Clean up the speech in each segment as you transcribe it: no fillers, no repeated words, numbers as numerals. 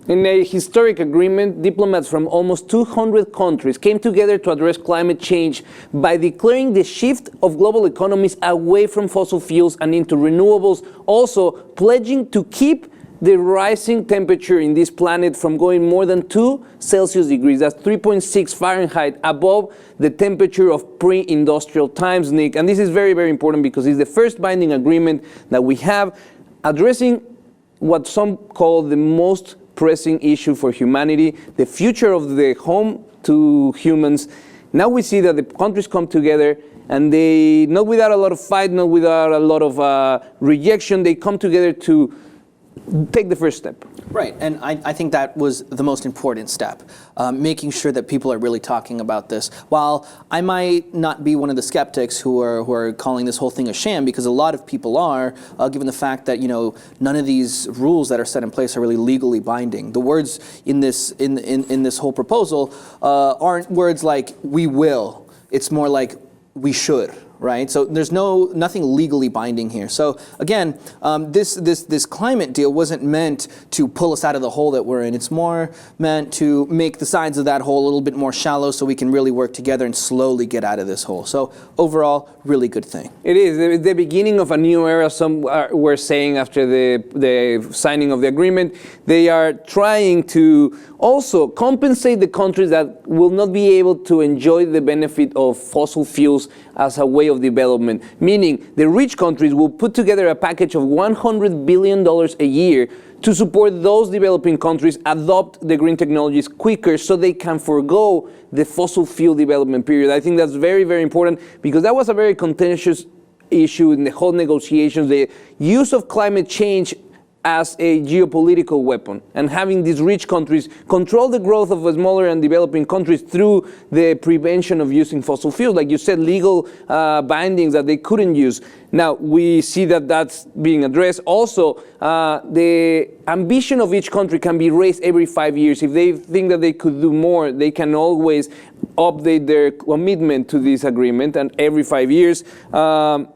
In a historic agreement, diplomats from almost 200 countries came together to address climate change by declaring the shift of global economies away from fossil fuels and into renewables, also pledging to keep the rising temperature in this planet from going more than 2 Celsius degrees, that's 3.6 Fahrenheit, above the temperature of pre-industrial times, Nick. And this is very, very important because it's the first binding agreement that we have addressing what some call the most pressing issue for humanity, the future of the home to humans. Now we see that the countries come together and they, not without a lot of fight, not without a lot of rejection, they come together to take the first step. Right, and I think that was the most important step, making sure that people are really talking about this. While I might not be one of the skeptics who are calling this whole thing a sham, because a lot of people are, given the fact that none of these rules that are set in place are really legally binding. The words in this whole proposal aren't words like "we will." It's more like "we should." Right, so there's nothing legally binding here. So again, this climate deal wasn't meant to pull us out of the hole that we're in. It's more meant to make the sides of that hole a little bit more shallow, so we can really work together and slowly get out of this hole. So overall, really good thing. It is the beginning of a new era. Some were saying after the signing of the agreement, they are trying to also compensate the countries that will not be able to enjoy the benefit of fossil fuels as a way of development, meaning the rich countries will put together a package of $100 billion a year to support those developing countries adopt the green technologies quicker so they can forego the fossil fuel development period. I think that's very, very important because that was a very contentious issue in the whole negotiations, the use of climate change as a geopolitical weapon, and having these rich countries control the growth of smaller and developing countries through the prevention of using fossil fuels, like you said, legal bindings that they couldn't use. Now we see that that's being addressed. Also, the ambition of each country can be raised every 5 years. If they think that they could do more, they can always update their commitment to this agreement, and every 5 years. And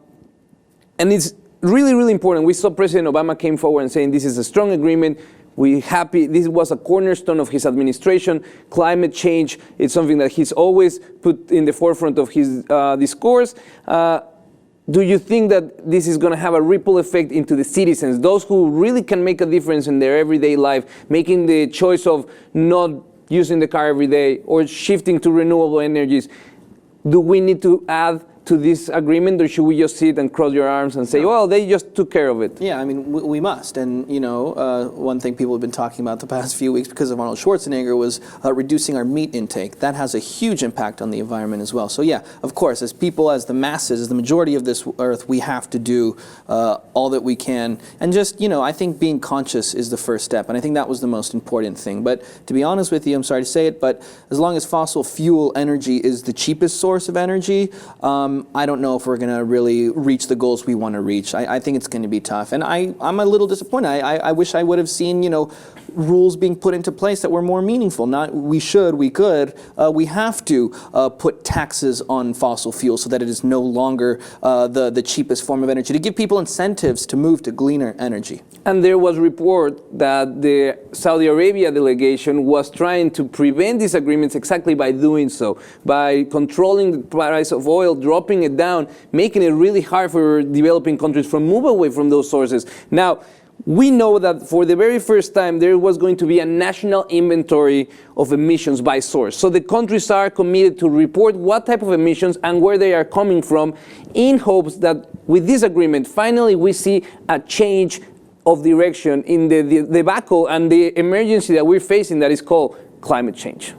it's really, really important. We saw President Obama came forward and saying this is a strong agreement. We're happy. This was a cornerstone of his administration. Climate change is something that he's always put in the forefront of his discourse. Do you think that this is going to have a ripple effect into the citizens, those who really can make a difference in their everyday life, making the choice of not using the car every day or shifting to renewable energies? Do we need to add to this agreement, or should we just sit and cross your arms and say, well, they just took care of it? Yeah, I mean, we must. And, one thing people have been talking about the past few weeks because of Arnold Schwarzenegger was reducing our meat intake. That has a huge impact on the environment as well. So yeah, of course, as people, as the masses, as the majority of this earth, we have to do all that we can. And just, I think being conscious is the first step. And I think that was the most important thing. But to be honest with you, I'm sorry to say it, but as long as fossil fuel energy is the cheapest source of energy, I don't know if we're going to really reach the goals we want to reach. I think it's going to be tough. And I'm a little disappointed. I wish I would have seen, rules being put into place that were more meaningful. Not we should, we could. We have to put taxes on fossil fuels so that it is no longer the cheapest form of energy, to give people incentives to move to cleaner energy. And there was report that the Saudi Arabia delegation was trying to prevent these agreements exactly by doing so, by controlling the price of oil, dropping it down, making it really hard for developing countries to move away from those sources. Now, we know that for the very first time there was going to be a national inventory of emissions by source. So the countries are committed to report what type of emissions and where they are coming from, in hopes that with this agreement, finally we see a change of direction in the debacle and the emergency that we're facing that is called climate change.